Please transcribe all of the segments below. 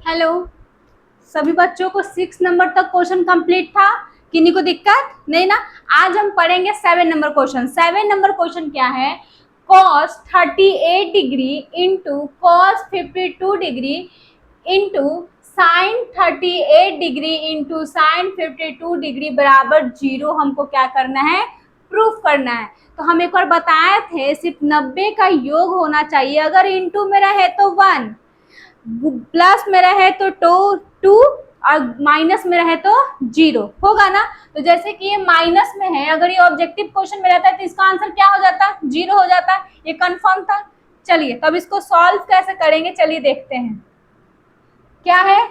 Hello. सभी बच्चों को 6 नंबर तक क्वेश्चन कंप्लीट था? किन्हीं को दिक्कत नहीं ना? आज हम पढ़ेंगे 7 नंबर क्वेश्चन। 7 नंबर क्वेश्चन क्या है? cos 38 degree into cos 52 degree into sine 38 degree into sine 52 degree बराबर 0 हमको क्या करना है? प्रूफ करना है। तो हम एक बार बताए थे सिर्फ 90 का योग होना चाहिए, अगर इंटू में रहे तो 1, प्लस में रहे तो टू और माइनस में रहे तो 0 होगा ना। तो जैसे कि ये माइनस में है, अगर ये ऑब्जेक्टिव क्वेश्चन में रहता है तो इसका आंसर क्या हो जाता है? 0 हो जाता है। ये कंफर्म था। चलिए तब इसको सॉल्व कैसे करेंगे, चलिए देखते हैं। क्या है?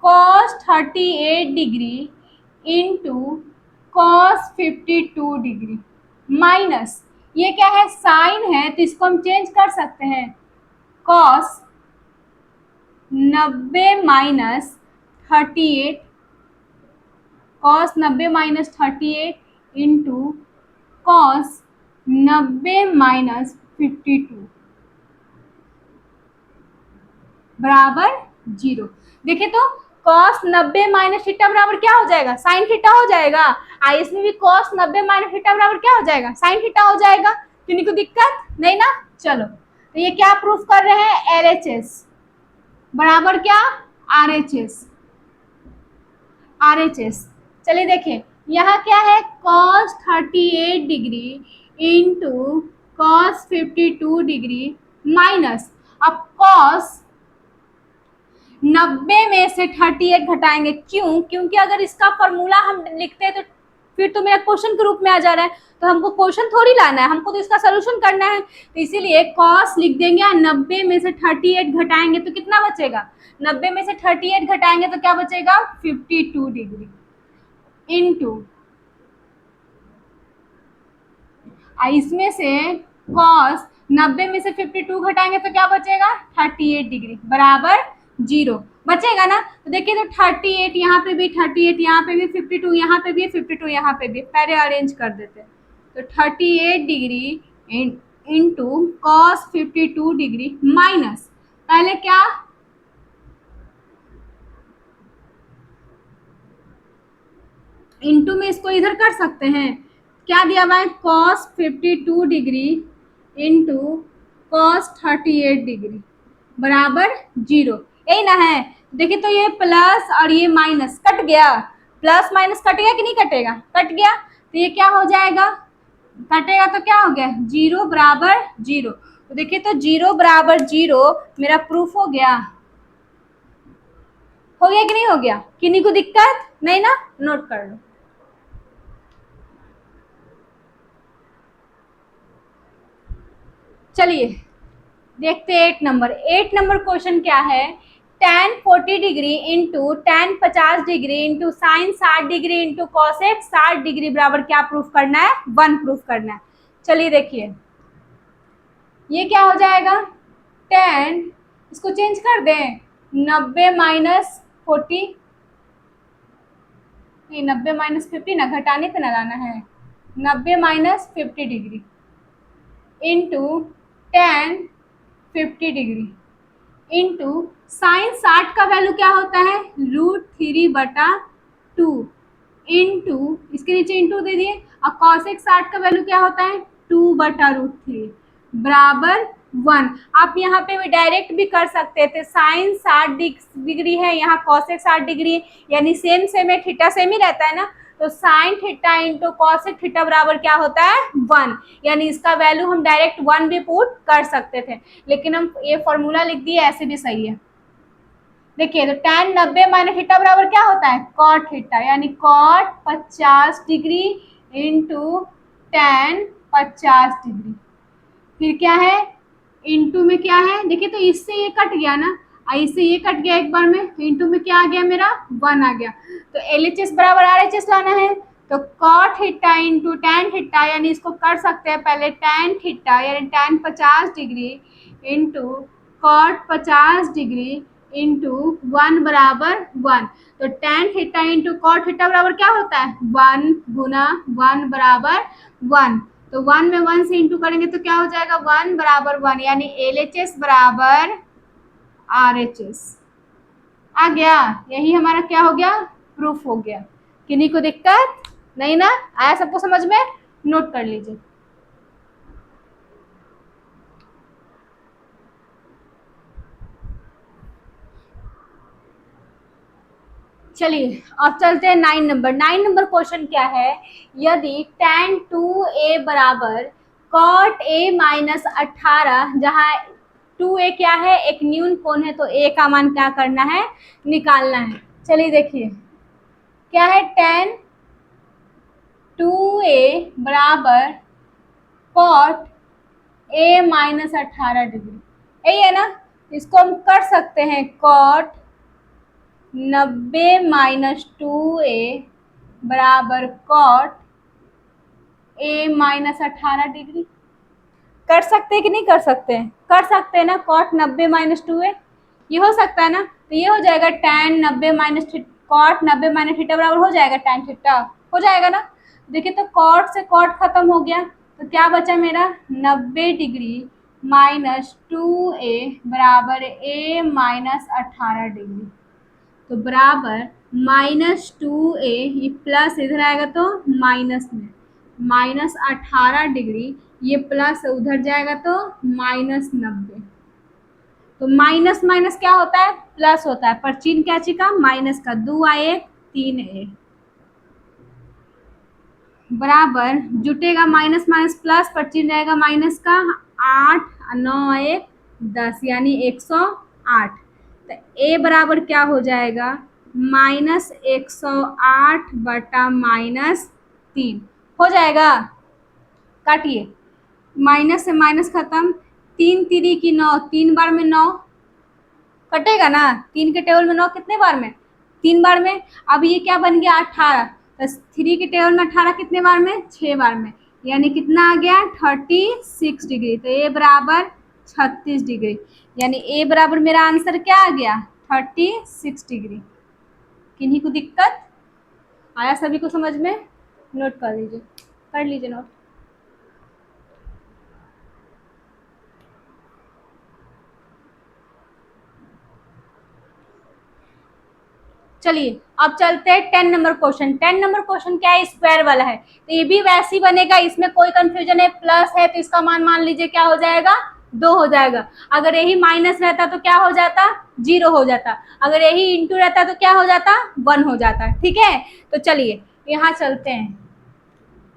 cos 38 degree into cos 52 degree minus, ये क्या है? साइन है तो इसको हम चेंज कर सकते हैं। cos 90 minus 38, cos 90 minus 38 into cos 90 minus 52 बराबर 0। देखिए तो cos 90 माइनस थीटा बराबर क्या हो जाएगा? साइन थीटा हो जाएगा। इसमें भी cos 90 माइनस थीटा बराबर क्या हो जाएगा? साइन थीटा हो जाएगा। किन्हीं को दिक्कत नहीं ना? चलो तो ये क्या प्रूफ कर रहे हैं? LHS बराबर क्या? RHS। चलिए देखिए यहाँ क्या है? cos 38 degree into cos 52 degree minus, अब cos 90 में से 38 घटाएंगे। क्यों? क्योंकि अगर इसका फॉर्मूला हम लिखते हैं तो फिर तो मेरा क्वेश्चन के रूप में आ जा रहा है, तो हमको क्वेश्चन थोड़ी लाना है, हमको तो इसका सोल्यूशन करना है। तो इसीलिए cos लिख देंगे और 90 में से 38 घटाएंगे तो कितना बचेगा? 90 में से 38 घटाएंगे तो क्या बचेगा? 52 डिग्री इंटू, इसमें से cos 90 में से 52 घटाएंगे तो क्या बचेगा? 38 डिग्री बराबर 0 बचेगा ना। तो देखिए तो 38 यहाँ पे भी, 38 यहाँ पे भी, 52 यहाँ पे भी, 52 यहाँ पे भी, पहले अरेंज कर देते। तो 38 degree into cos 52 degree minus, पहले क्या? इंटू में इसको इधर कर सकते हैं। क्या दिया हुआ है? cos 52 degree into cos 38 degree बराबर 0, यही ना है। देखिए तो ये प्लस और ये माइनस कट गया, प्लस माइनस कटेगा कि नहीं कटेगा? कट गया। तो ये क्या हो जाएगा? कटेगा तो क्या हो गया? 0 बराबर 0। तो देखिए तो 0 बराबर 0 मेरा प्रूफ हो गया। हो गया कि नहीं हो गया? किन्हीं को दिक्कत नहीं ना? नोट कर लो। चलिए देखते हैं 8 नंबर। 8 नंबर क्वेश्चन क्या है? tan 40 degree into tan 50 degree into sine 60 degree into cosec 60 degree बराबर क्या प्रूफ करना है? 1 प्रूफ करना है। चलिए देखिए ये क्या हो जाएगा? tan, इसको चेंज कर दें, 90 माइनस 40, 90 माइनस 50 ना, घटाने पे ना लाना है, 90 minus 50 degree into tan 50 degree into sine 60 का वैल्यू क्या होता है? √3/2 इंटू, इसके नीचे इंटू दे दिए, और कॉसेक 60 का वैल्यू क्या होता है? 2/√3 बराबर 1। आप यहाँ पे भी डायरेक्ट भी कर सकते थे, साइन 60 डिग्री है, यहाँ कॉसेक 60 डिग्री, यानी सेम सेम है, थीटा सेम ही रहता है ना। तो sine theta into cosec theta बराबर क्या होता है? 1, यानी इसका वैल्यू हम डायरेक्ट 1 भी पुट कर सकते थे, लेकिन हम ये फॉर्मूला लिख दिए, ऐसे भी सही है। देखिए तो tan 90 माइनस थीटा बराबर क्या होता है? कॉट थीटा, यानी cot 50 degree into tan 50 degree, फिर क्या है? इंटू में क्या है? देखिए तो इससे ये कट गया ना, इससे ये कट गया एक बार में, इंटू में क्या आ गया मेरा? 1 आ गया। तो LHS बराबर RHS लाना है, तो cot theta into tan theta, यानी इसको कर सकते हैं पहले tan थीटा यानी tan 50 degree into cot 50 degree into 1 बराबर 1। तो tan theta into cot theta बराबर क्या होता है? 1 गुना 1 बराबर 1। तो 1 में 1 से इंटू करेंगे तो क्या हो जाएगा? 1 बराबर 1, यानी LHS बराबर RHS। आ गया, यही हमारा क्या हो गया, प्रूफ हो गया। किन्हीं को दिक्कत नहीं ना, आया सबको समझ में, नोट कर लीजिए। चलिए अब चलते हैं 9 नंबर। 9 नंबर क्वेश्चन क्या है, यदि tan 2a बराबर cot a माइनस 18, जहाँ 2a क्या है, एक न्यून कोण है, तो a का मान क्या करना है, निकालना है। चलिए देखिए क्या है, tan 2a बराबर cot a माइनस 18 डिग्री, यही है ना। इसको हम कर सकते हैं cot 90 माइनस 2a बराबर cot a माइनस 18 डिग्री। कर सकते हैं कि नहीं कर सकते हैं, कर सकते हैं ना, cot 90 माइनस 2a, ये हो सकता है ना। तो ये हो जाएगा tan 90 minus cot 90 minus theta बराबर हो जाएगा tan थीटा, हो जाएगा ना। देखिए तो cot से cot खत्म हो गया, तो क्या बचा मेरा, 90 डिग्री माइनस 2a बराबर a माइनस 18 डिग्री। तो बराबर -2a, ये प्लस इधर आएगा तो माइनस में, माइनस 18 डिग्री, ये प्लस उधर जाएगा तो -90। तो माइनस माइनस क्या होता है, प्लस होता है, पर चिन्ह क्या चिन्ह का, माइनस का, 2 आए 3a बराबर जुटेगा माइनस माइनस प्लस, पर चिन्ह रहेगा माइनस का, 8 9 1 10 यानी 108। तो a बराबर क्या हो जाएगा, -108 बटा -3 हो जाएगा। काटिए, माइनस से माइनस खत्म, 3 3 की 9, 3 बार में 9 कटेगा ना, 3 के टेबल में 9 कितने बार में, 3 बार में। अब ये क्या बन गया, 18, तो 3 के टेबल में 18 कितने बार में, 6 बार में, यानी कितना आ गया, 36 डिग्री। तो ए बराबर 36 डिग्री, यानी ए बराबर मेरा आंसर क्या आ गया, 36 डिग्री। किन्हीं को दिक्कत आया सभी को समझ में, नोट कर लीजिए, कर लीजिए नोट। चलिए अब चलते हैं 10 नंबर क्वेश्चन। 10 नंबर क्वेश्चन क्या है, स्क्वायर वाला है, तो ये भी वैसे ही बनेगा, इसमें कोई कंफ्यूजन है, प्लस है तो इसका मान लीजिए क्या हो जाएगा, 2 हो जाएगा। अगर यही माइनस रहता तो क्या हो जाता, 0 हो जाता। अगर यही इंटू रहता तो क्या हो जाता, 1 हो जाता। ठीक है, तो चलिए यहाँ चलते हैं।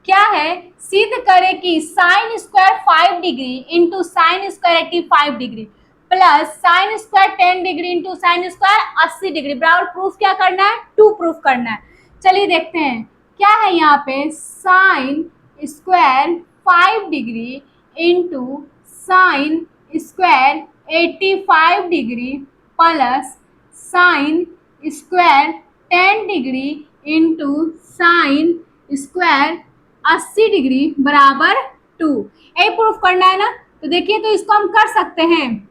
क्या है, सिद्ध करें कि sine square 5 degree into sine square 85 degree plus sine square 10 degree into sine square 80 degree बराबर प्रूफ क्या करना है, 2 प्रूफ करना है। चलिए देखते हैं क्या है यहाँ पे, sine square 5 degree into sine square 85 degree plus sine square 10 degree into sine square 80 degree बराबर 2, यही प्रूफ करना है ना। तो देखिए तो इसको हम कर सकते हैं,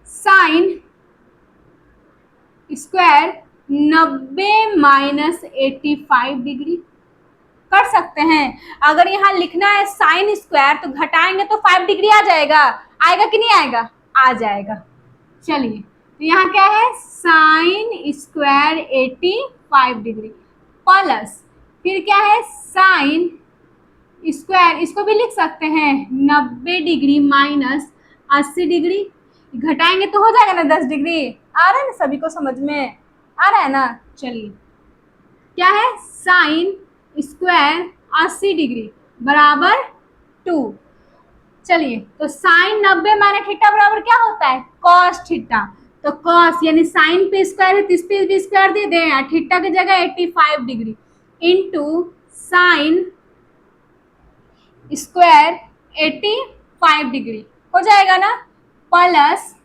साइन स्क्वायर 90 माइनस 85 डिग्री कर सकते हैं। अगर यहाँ लिखना है साइन स्क्वायर तो घटाएंगे तो 5 डिग्री आ जाएगा, आएगा कि नहीं आएगा, आ जाएगा। चलिए तो यहाँ क्या है, साइन स्क्वायर 85 डिग्री प्लस फिर क्या है, साइन स्क्वायर, इसको भी लिख सकते हैं 90 डिग्री माइनस 80 डिग्री, घटाएंगे तो हो जाएगा ना 10 डिग्री। आ रहा है ना सभी को समझ में, आ रहा है ना। चलिए क्या है, साइन स्क्वायर 80 डिग्री बराबर 2। चलिए तो साइन 90 माइनस थीटा बराबर क्या होता है, कॉस थीटा। तो कॉस यानी साइन पे स्क्वायर है तो इस पे भी स्क्वायर दे दें, थीटा की जगह 85 degree into sine square 85 degree हो जाएगा ना, प्लस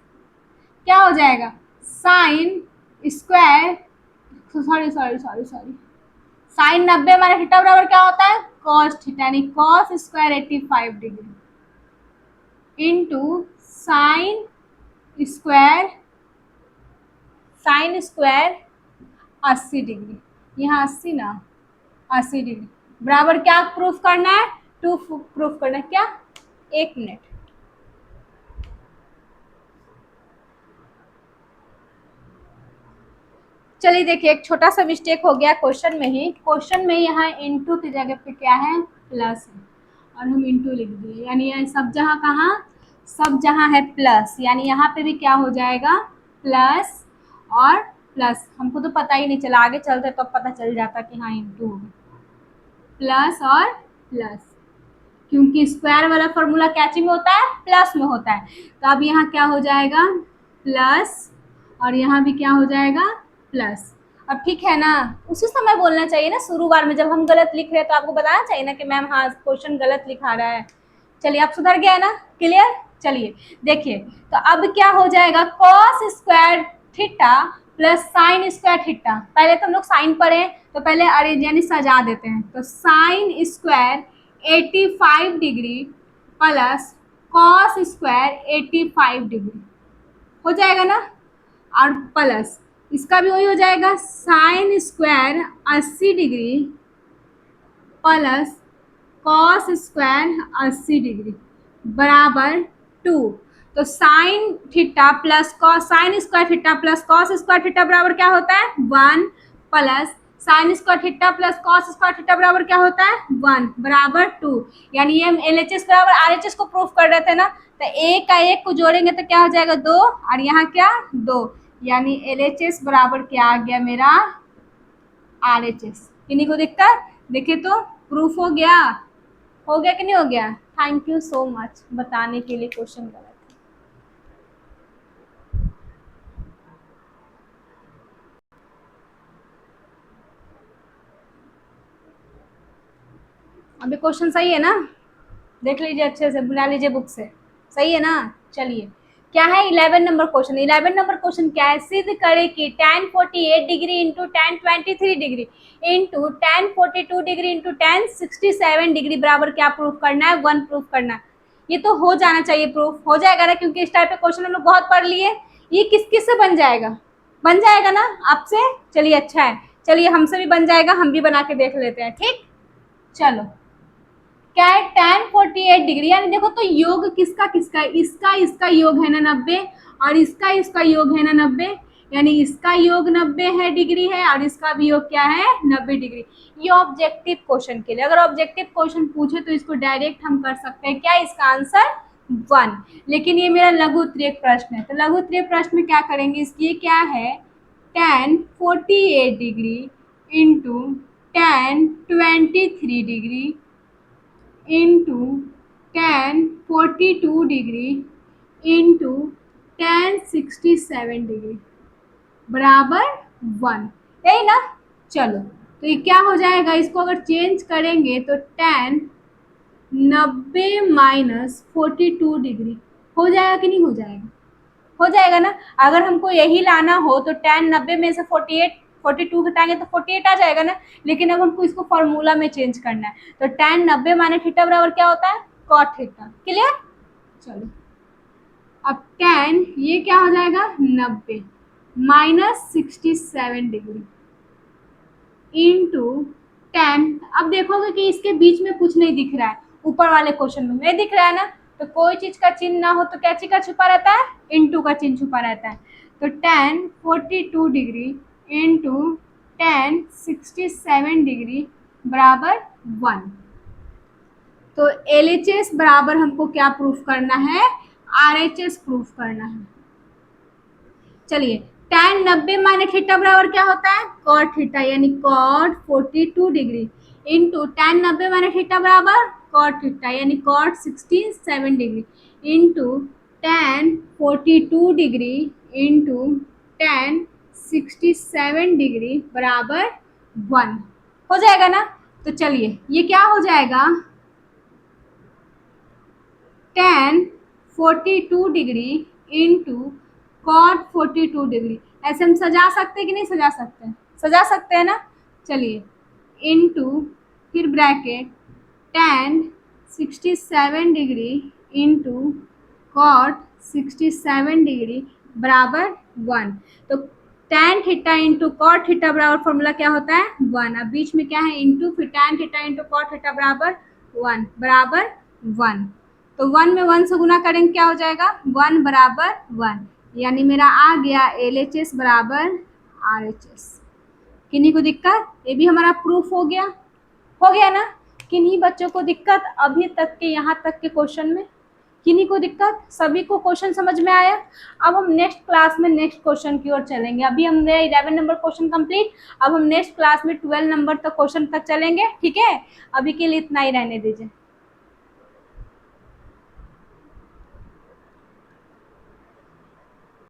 क्या हो जाएगा, sine square, sorry sine 90 minus theta बराबर क्या होता है, कॉस थीटा, यानी cos square 85 degree into sine square 80 degree, यहाँ 80 ना 80 डिग्री बराबर क्या प्रूफ करना है, 2 प्रूफ करना है। क्या, 1 मिनट, चलिए देखिए, एक छोटा सा मिस्टेक हो गया क्वेश्चन में ही। क्वेश्चन में यहाँ इंटू की जगह पे क्या है, प्लस है, और हम इंटू लिख दिए। यानी ये सब जहाँ कहाँ, सब जहाँ है प्लस, यानी यहाँ पे भी क्या हो जाएगा, प्लस और प्लस। हमको तो पता ही नहीं चला, आगे चलते तो पता चल जाता कि हाँ इंटू हो गया, प्लस और प्लस, क्योंकि स्क्वायर वाला फॉर्मूला कैची में होता है, प्लस में होता है। तो अब यहाँ क्या हो जाएगा, प्लस, और यहाँ भी क्या हो जाएगा, प्लस। अब ठीक है ना, उसी समय बोलना चाहिए ना, शुरू बार में जब हम गलत लिख रहे हैं तो आपको बताना चाहिए ना कि मैम हाँ क्वेश्चन गलत लिखा रहा है। चलिए अब सुधर गया है ना, क्लियर। चलिए देखिए, तो अब क्या हो जाएगा, cos square theta plus sine square theta. पहले तो हम लोग साइन पढ़े, तो पहले अरेंज यानी सजा देते हैं। तो sine square 85 degree plus cos square 85 degree हो जाएगा ना, और प्लस इसका भी वही हो जाएगा, sine square 80 degree plus cos square 80 degree बराबर 2। तो sine theta plus cos, sine square theta plus cos square theta बराबर क्या होता है, 1 plus sine square theta plus cos square theta बराबर क्या होता है, 1 बराबर 2। यानी ये हम LHS बराबर RHS को प्रूफ कर रहे थे ना, तो एक का एक को जोड़ेंगे तो क्या हो जाएगा, 2, और यहाँ क्या 2, यानी LHS बराबर क्या आ गया मेरा, RHS। किन्हीं को दिखता है, देखिए तो प्रूफ हो गया कि नहीं हो गया। थैंक यू सो मच बताने के लिए, क्वेश्चन गलत है। अभी क्वेश्चन सही है ना, देख लीजिए अच्छे से, बुला लीजिए बुक से, सही है ना। चलिए क्या है 11 नंबर क्वेश्चन। 11 नंबर क्वेश्चन क्या है, सिद्ध करे कि tan 48 degree into tan 23 degree into tan 42 degree into tan 67 degree बराबर क्या प्रूफ करना है, 1 प्रूफ करना है। ये तो हो जाना चाहिए, प्रूफ हो जाएगा ना, क्योंकि इस टाइप के क्वेश्चन हम लोग बहुत पढ़ लिए। ये किस किस से बन जाएगा ना आपसे। चलिए अच्छा है, चलिए हमसे भी बन जाएगा, हम भी बना के देख लेते हैं, ठीक। चलो क्या है, tan 48 डिग्री, यानी देखो तो योग किसका किसका, इसका योग है ना 90, और इसका योग है ना 90, यानी इसका योग 90 है डिग्री है, और इसका भी योग क्या है, 90 डिग्री। ये ऑब्जेक्टिव क्वेश्चन के लिए, अगर ऑब्जेक्टिव क्वेश्चन पूछे तो इसको डायरेक्ट हम कर सकते हैं, क्या इसका आंसर 1। लेकिन ये मेरा लघु उत्तरीय प्रश्न है, तो लघु उत्तरीय प्रश्न में क्या करेंगे, इसकी क्या है, tan 48 degree into tan 23 degree into tan 42 degree into tan 67 degree बराबर 1, यही ना। चलो तो ये क्या हो जाएगा, इसको अगर चेंज करेंगे तो tan 90 माइनस 42 डिग्री हो जाएगा कि नहीं हो जाएगा, हो जाएगा ना। अगर हमको यही लाना हो तो tan 90 में से 42 घटाएंगे तो 48 आ जाएगा ना। लेकिन अब हमको इसको फॉर्मूला में चेंज करना है, तो tan 90 माइनस थीटा बराबर क्या होता है, cot थीटा। क्लियर। चलो अब tan ये क्या हो जाएगा, 90 माइनस 67 डिग्री इंटू tan। अब देखोगे कि इसके बीच में कुछ नहीं दिख रहा है, ऊपर वाले क्वेश्चन में नहीं दिख रहा है ना, तो कोई चीज का चिन्ह ना हो तो क्या चीज का छुपा रहता है, इंटू का चिन्ह छुपा रहता है। तो tan 42 degree into tan 67 degree बराबर 1। तो LHS बराबर हमको क्या प्रूफ करना है, RHS प्रूफ करना है। चलिए tan 90 माइनस थीटा बराबर क्या होता है, cot थीटा, यानी cot 42 degree into tan 90 minus theta बराबर cot थीटा, यानी cot 67 degree into tan 42 degree into tan 67 degree बराबर 1 हो जाएगा ना। तो चलिए ये क्या हो जाएगा, tan 42 degree into cot 42 degree. ऐसे हम सजा सकते हैं कि नहीं सजा सकते हैं, सजा सकते हैं ना। चलिए इंटू फिर bracket tan 67 degree into cot 67 degree बराबर 1। तो tan theta into cot theta बराबर फॉर्मूला क्या होता है, 1। अब बीच में क्या है, इंटू, फिर tan theta into cot theta बराबर 1 बराबर 1। तो 1 में 1 से गुना करेंगे क्या हो जाएगा, 1 बराबर 1, यानी मेरा आ गया LHS बराबर RHS। किन्हीं को दिक्कत? ये भी हमारा प्रूफ हो गया ना। किन्हीं बच्चों को दिक्कत अभी तक के यहाँ तक के क्वेश्चन में? किन्हीं को दिक्कत? सभी को क्वेश्चन समझ में आया? अब हम नेक्स्ट क्लास में नेक्स्ट क्वेश्चन की ओर चलेंगे। अभी हमने 11 नंबर क्वेश्चन कंप्लीट, अब हम नेक्स्ट क्लास में 12 नंबर तक क्वेश्चन तक चलेंगे। ठीक है, अभी के लिए इतना ही रहने दीजिए।